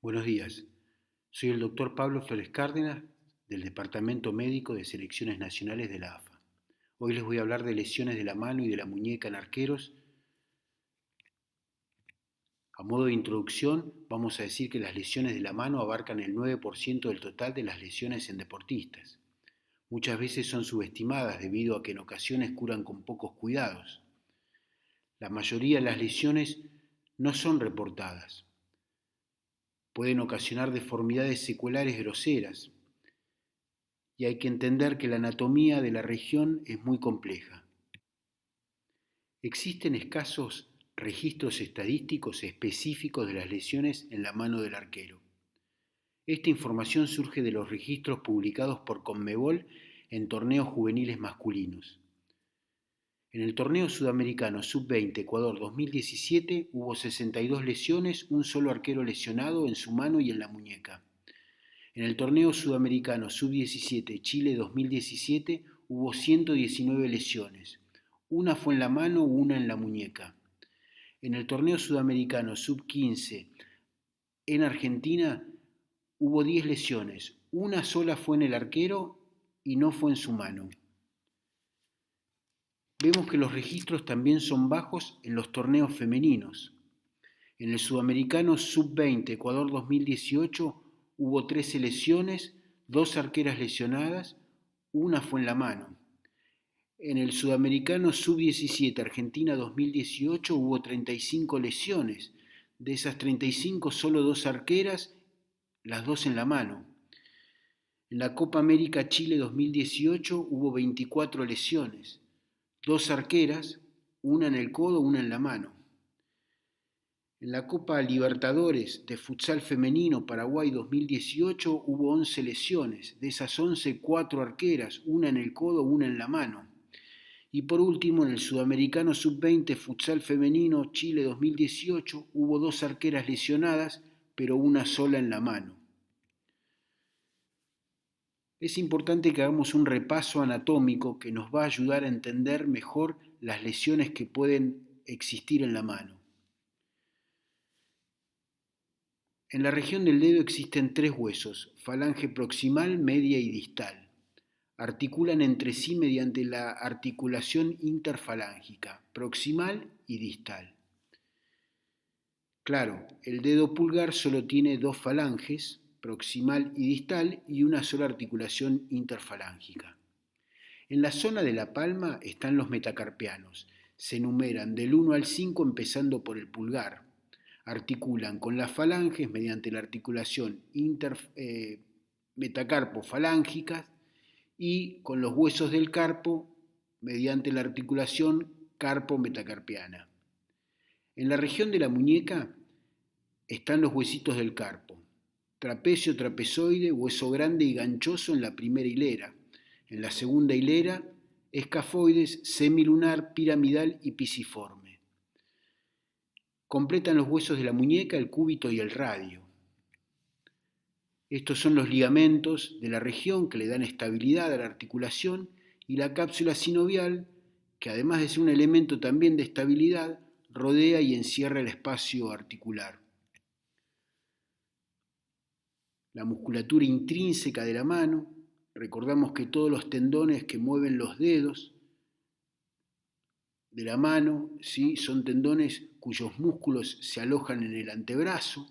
Buenos días, soy el doctor Pablo Flores Cárdenas del Departamento Médico de Selecciones Nacionales de la AFA. Hoy les voy a hablar de lesiones de la mano y de la muñeca en arqueros. A modo de introducción, vamos a decir que las lesiones de la mano abarcan el 9% del total de las lesiones en deportistas. Muchas veces son subestimadas debido a que en ocasiones curan con pocos cuidados. La mayoría de las lesiones no son reportadas. Pueden ocasionar deformidades seculares groseras, y hay que entender que la anatomía de la región es muy compleja. Existen escasos registros estadísticos específicos de las lesiones en la mano del arquero. Esta información surge de los registros publicados por Conmebol en torneos juveniles masculinos. En el torneo sudamericano Sub-20 Ecuador 2017 hubo 62 lesiones, un solo arquero lesionado en su mano y en la muñeca. En el torneo sudamericano Sub-17 Chile 2017 hubo 119 lesiones. Una fue en la mano, una en la muñeca. En el torneo sudamericano Sub-15 en Argentina hubo 10 lesiones. Una sola fue en el arquero y no fue en su mano. Vemos que los registros también son bajos en los torneos femeninos. En el sudamericano Sub-20 Ecuador 2018 hubo 13 lesiones, 2 arqueras lesionadas, una fue en la mano. En el sudamericano Sub-17 Argentina 2018 hubo 35 lesiones. De esas 35, solo 2 arqueras, las 2 en la mano. En la Copa América Chile 2018 hubo 24 lesiones. 2 arqueras, una en el codo, una en la mano. En la Copa Libertadores de Futsal Femenino Paraguay 2018 hubo 11 lesiones. De esas 11, 4 arqueras, una en el codo, una en la mano. Y por último, en el Sudamericano Sub-20 Futsal Femenino Chile 2018 hubo 2 arqueras lesionadas, pero una sola en la mano. Es importante que hagamos un repaso anatómico que nos va a ayudar a entender mejor las lesiones que pueden existir en la mano. En la región del dedo existen 3 huesos, falange proximal, media y distal. Articulan entre sí mediante la articulación interfalángica, proximal y distal. Claro, el dedo pulgar solo tiene 2 falanges, proximal y distal, y una sola articulación interfalángica. En la zona de la palma están los metacarpianos. Se enumeran del 1 al 5 empezando por el pulgar. Articulan con las falanges mediante la articulación metacarpo-falángica y con los huesos del carpo mediante la articulación carpo-metacarpiana. En la región de la muñeca están los huesitos del carpo, trapecio, trapezoide, hueso grande y ganchoso en la primera hilera. En la segunda hilera, escafoides, semilunar, piramidal y pisiforme. Completan los huesos de la muñeca el cúbito y el radio. Estos son los ligamentos de la región que le dan estabilidad a la articulación y la cápsula sinovial, que además de ser un elemento también de estabilidad, rodea y encierra el espacio articular. La musculatura intrínseca de la mano, recordamos que todos los tendones que mueven los dedos de la mano, ¿sí?, son tendones cuyos músculos se alojan en el antebrazo.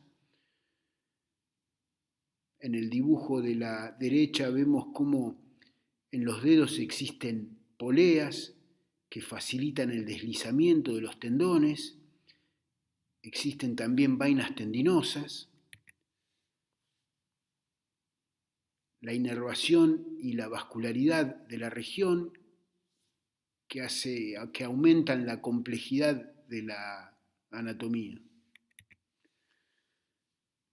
En el dibujo de la derecha vemos cómo en los dedos existen poleas que facilitan el deslizamiento de los tendones. Existen también vainas tendinosas. La inervación y la vascularidad de la región que aumentan la complejidad de la anatomía.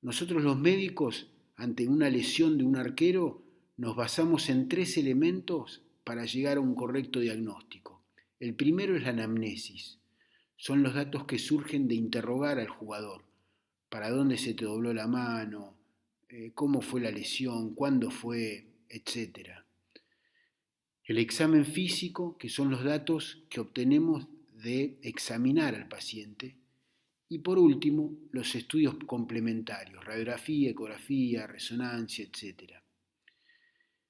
Nosotros los médicos, ante una lesión de un arquero, nos basamos en 3 elementos para llegar a un correcto diagnóstico. El primero es la anamnesis. Son los datos que surgen de interrogar al jugador. ¿Para dónde se te dobló la mano? ¿Cómo fue la lesión? ¿Cuándo fue? Etcétera. El examen físico, que son los datos que obtenemos de examinar al paciente. Y por último, los estudios complementarios, radiografía, ecografía, resonancia, etc.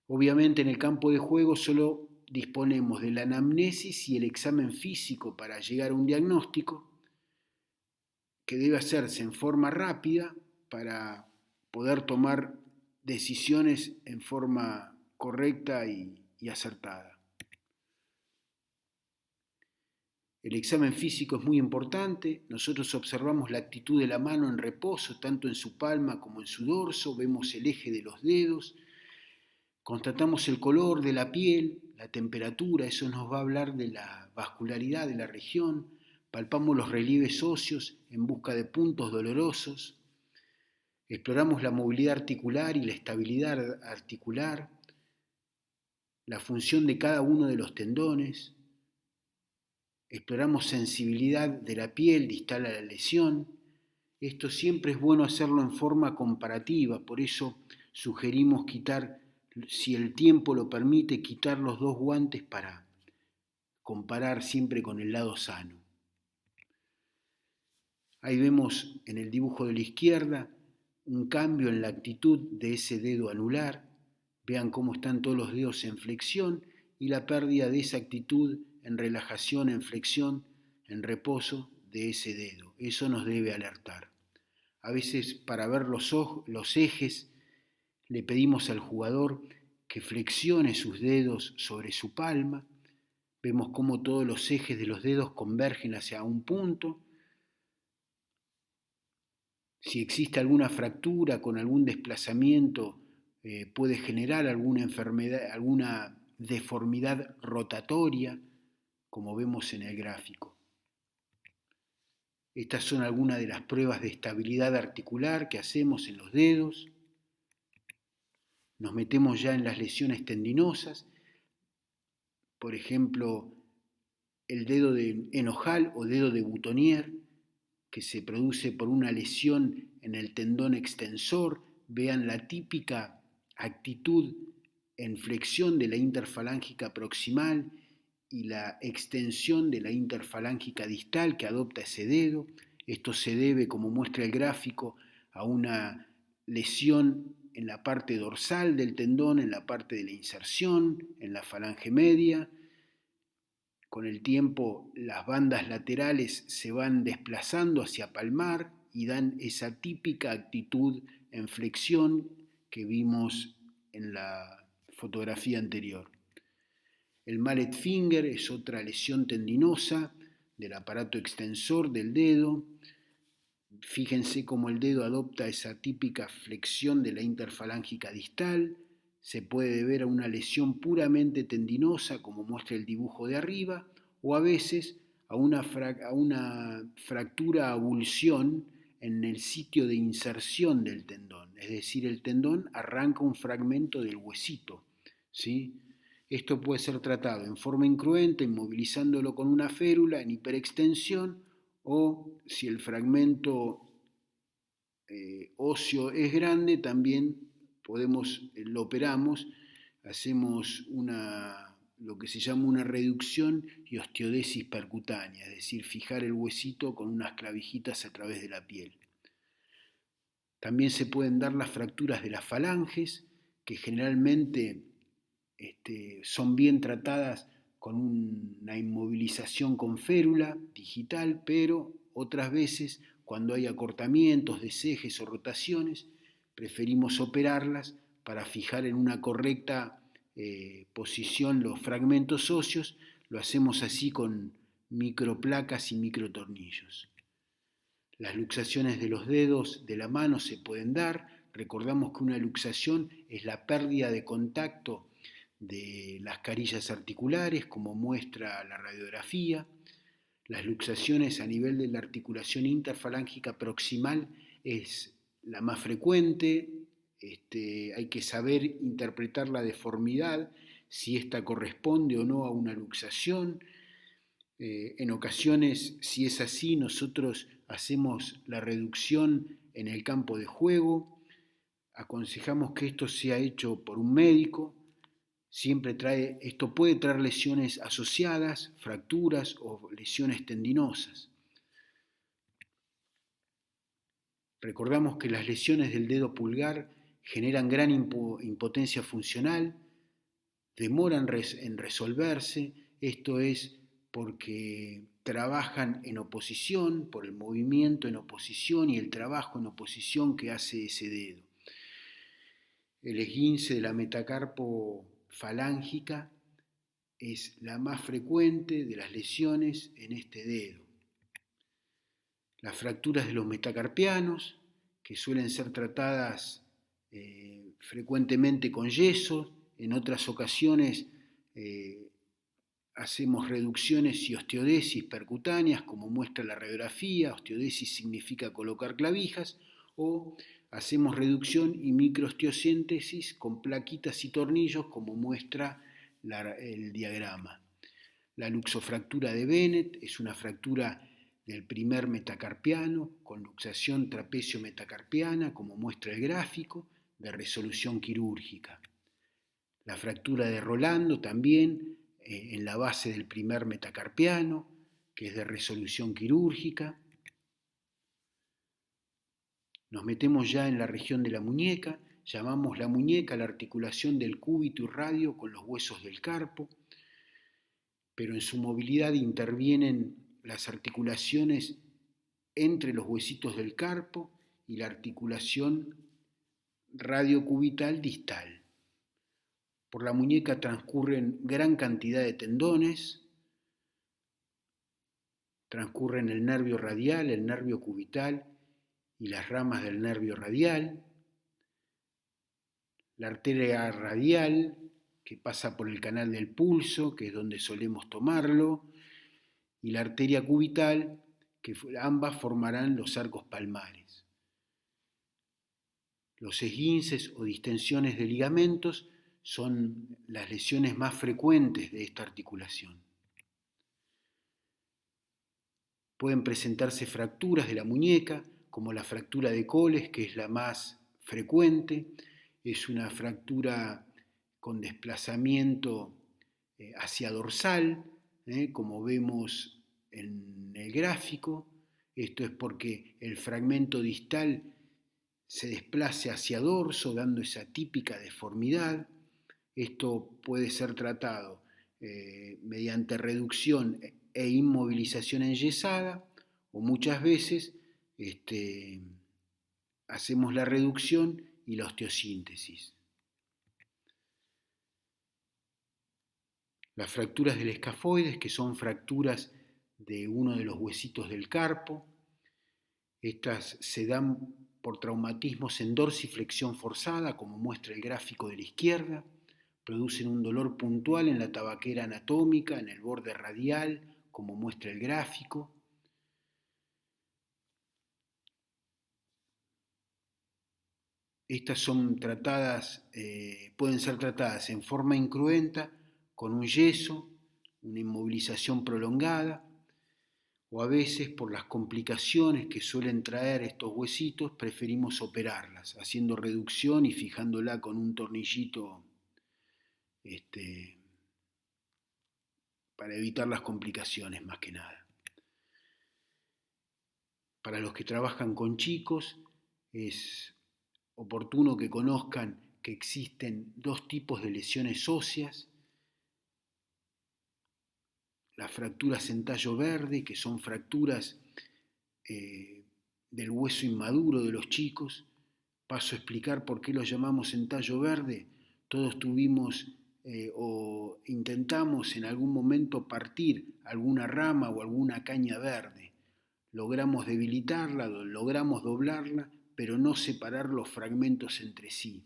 Obviamente en el campo de juego solo disponemos de la anamnesis y el examen físico para llegar a un diagnóstico que debe hacerse en forma rápida para poder tomar decisiones en forma correcta y acertada. El examen físico es muy importante. Nosotros observamos la actitud de la mano en reposo, tanto en su palma como en su dorso. Vemos el eje de los dedos. Constatamos el color de la piel, la temperatura. Eso nos va a hablar de la vascularidad de la región. Palpamos los relieves óseos en busca de puntos dolorosos. Exploramos la movilidad articular y la estabilidad articular. La función de cada uno de los tendones. Exploramos sensibilidad de la piel distal a la lesión. Esto siempre es bueno hacerlo en forma comparativa, por eso sugerimos quitar, si el tiempo lo permite, quitar los dos guantes para comparar siempre con el lado sano. Ahí vemos en el dibujo de la izquierda un cambio en la actitud de ese dedo anular. Vean cómo están todos los dedos en flexión y la pérdida de esa actitud en relajación, en flexión, en reposo de ese dedo. Eso nos debe alertar. A veces para ver los ejes le pedimos al jugador que flexione sus dedos sobre su palma. Vemos cómo todos los ejes de los dedos convergen hacia un punto. Si existe alguna fractura con algún desplazamiento, puede generar alguna enfermedad, alguna deformidad rotatoria, como vemos en el gráfico. Estas son algunas de las pruebas de estabilidad articular que hacemos en los dedos. Nos metemos ya en las lesiones tendinosas, por ejemplo, el dedo de enojal o dedo de boutonniere, que se produce por una lesión en el tendón extensor. Vean la típica actitud en flexión de la interfalángica proximal y la extensión de la interfalángica distal que adopta ese dedo. Esto se debe, como muestra el gráfico, a una lesión en la parte dorsal del tendón, en la parte de la inserción, en la falange media. Con el tiempo las bandas laterales se van desplazando hacia palmar y dan esa típica actitud en flexión que vimos en la fotografía anterior. El mallet finger es otra lesión tendinosa del aparato extensor del dedo. Fíjense cómo el dedo adopta esa típica flexión de la interfalángica distal. Se puede ver a una lesión puramente tendinosa, como muestra el dibujo de arriba, o a veces a una fractura avulsión en el sitio de inserción del tendón. Es decir, el tendón arranca un fragmento del huesito, ¿sí? Esto puede ser tratado en forma incruenta, inmovilizándolo con una férula en hiperextensión, o si el fragmento óseo es grande, también lo operamos, hacemos lo que se llama una reducción y osteodesis percutánea, es decir, fijar el huesito con unas clavijitas a través de la piel. También se pueden dar las fracturas de las falanges, que generalmente son bien tratadas con una inmovilización con férula digital, pero otras veces, cuando hay acortamientos, desejes o rotaciones, preferimos operarlas para fijar en una correcta posición los fragmentos óseos. Lo hacemos así con microplacas y microtornillos. Las luxaciones de los dedos de la mano se pueden dar. Recordamos que una luxación es la pérdida de contacto de las carillas articulares, como muestra la radiografía. Las luxaciones a nivel de la articulación interfalángica proximal es la más frecuente. Hay que saber interpretar la deformidad, si ésta corresponde o no a una luxación. En ocasiones, si es así, nosotros hacemos la reducción en el campo de juego. Aconsejamos que esto sea hecho por un médico. Esto puede traer lesiones asociadas, fracturas o lesiones tendinosas. Recordamos que las lesiones del dedo pulgar generan gran impotencia funcional, demoran en resolverse, esto es porque trabajan en oposición, por el movimiento en oposición y el trabajo en oposición que hace ese dedo. El esguince de la metacarpo falángica es la más frecuente de las lesiones en este dedo. Las fracturas de los metacarpianos, que suelen ser tratadas frecuentemente con yeso, en otras ocasiones hacemos reducciones y osteodesis percutáneas, como muestra la radiografía. Osteodesis significa colocar clavijas, o hacemos reducción y microosteosíntesis con plaquitas y tornillos, como muestra el diagrama. La luxofractura de Bennett es una fractura del primer metacarpiano con luxación trapecio-metacarpiana, como muestra el gráfico, de resolución quirúrgica. La fractura de Rolando también en la base del primer metacarpiano, que es de resolución quirúrgica. Nos metemos ya en la región de la muñeca, llamamos la muñeca la articulación del cúbito y radio con los huesos del carpo, pero en su movilidad intervienen las articulaciones entre los huesitos del carpo y la articulación radiocubital distal. Por la muñeca transcurren gran cantidad de tendones, transcurren el nervio radial, el nervio cubital y las ramas del nervio radial, la arteria radial que pasa por el canal del pulso, que es donde solemos tomarlo, y la arteria cubital, que ambas formarán los arcos palmares. Los esguinces o distensiones de ligamentos son las lesiones más frecuentes de esta articulación. Pueden presentarse fracturas de la muñeca, como la fractura de Coles, que es la más frecuente. Es una fractura con desplazamiento hacia dorsal, como vemos en el gráfico. Esto es porque el fragmento distal se desplaza hacia dorso, dando esa típica deformidad. Esto puede ser tratado mediante reducción e inmovilización enyesada, o muchas veces hacemos la reducción y la osteosíntesis. Las fracturas del escafoides, que son fracturas de uno de los huesitos del carpo, estas se dan por traumatismos en dorsiflexión forzada, como muestra el gráfico de la izquierda. Producen un dolor puntual en la tabaquera anatómica, en el borde radial, como muestra el gráfico. Estas son tratadas, pueden ser tratadas en forma incruenta, con un yeso, una inmovilización prolongada, o a veces por las complicaciones que suelen traer estos huesitos, preferimos operarlas, haciendo reducción y fijándola con un tornillito para evitar las complicaciones más que nada. Para los que trabajan con chicos, es oportuno que conozcan que existen dos tipos de lesiones óseas: las fracturas en tallo verde, que son fracturas del hueso inmaduro de los chicos. Paso a explicar por qué los llamamos en tallo verde. Todos tuvimos o intentamos en algún momento partir alguna rama o alguna caña verde. Logramos debilitarla, logramos doblarla, pero no separar los fragmentos entre sí.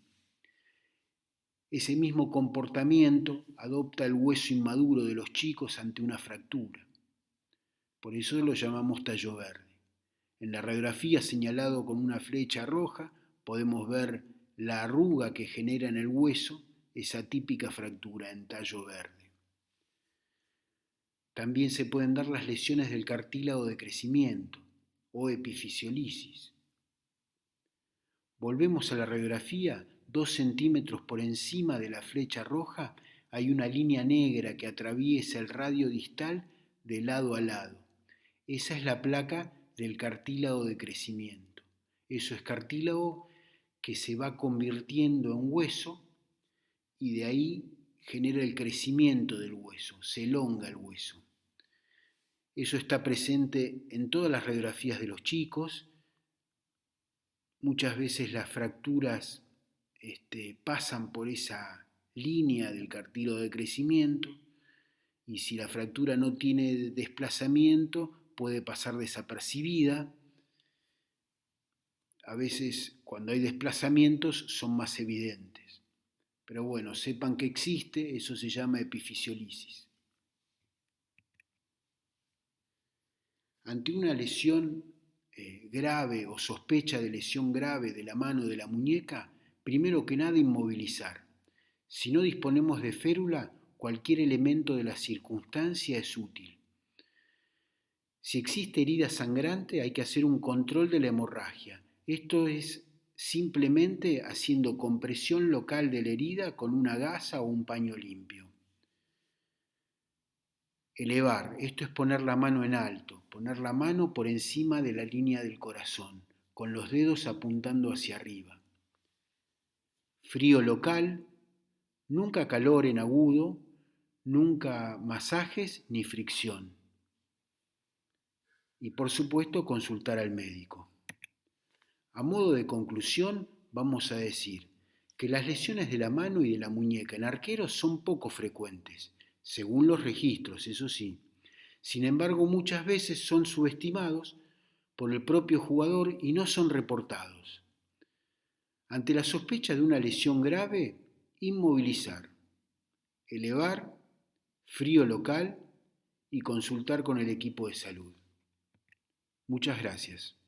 Ese mismo comportamiento adopta el hueso inmaduro de los chicos ante una fractura. Por eso lo llamamos tallo verde. En la radiografía, señalado con una flecha roja, podemos ver la arruga que genera en el hueso esa típica fractura en tallo verde. También se pueden dar las lesiones del cartílago de crecimiento o epifisiolisis. Volvemos a la radiografía. 2 centímetros por encima de la flecha roja hay una línea negra que atraviesa el radio distal de lado a lado. Esa es la placa del cartílago de crecimiento. Eso es cartílago que se va convirtiendo en hueso y de ahí genera el crecimiento del hueso, se elonga el hueso. Eso está presente en todas las radiografías de los chicos. Muchas veces las fracturas pasan por esa línea del cartílago de crecimiento y si la fractura no tiene desplazamiento puede pasar desapercibida. A veces cuando hay desplazamientos son más evidentes. Pero bueno, sepan que existe, eso se llama epifisiolisis. Ante una lesión grave o sospecha de lesión grave de la mano o de la muñeca, primero que nada inmovilizar. Si no disponemos de férula, cualquier elemento de la circunstancia es útil. Si existe herida sangrante, hay que hacer un control de la hemorragia. Esto es simplemente haciendo compresión local de la herida con una gasa o un paño limpio. Elevar, esto es poner la mano en alto, poner la mano por encima de la línea del corazón, con los dedos apuntando hacia arriba. Frío local, nunca calor en agudo, nunca masajes ni fricción. Y por supuesto consultar al médico. A modo de conclusión, vamos a decir que las lesiones de la mano y de la muñeca en arqueros son poco frecuentes, según los registros, eso sí. Sin embargo, muchas veces son subestimados por el propio jugador y no son reportados. Ante la sospecha de una lesión grave, inmovilizar, elevar, frío local y consultar con el equipo de salud. Muchas gracias.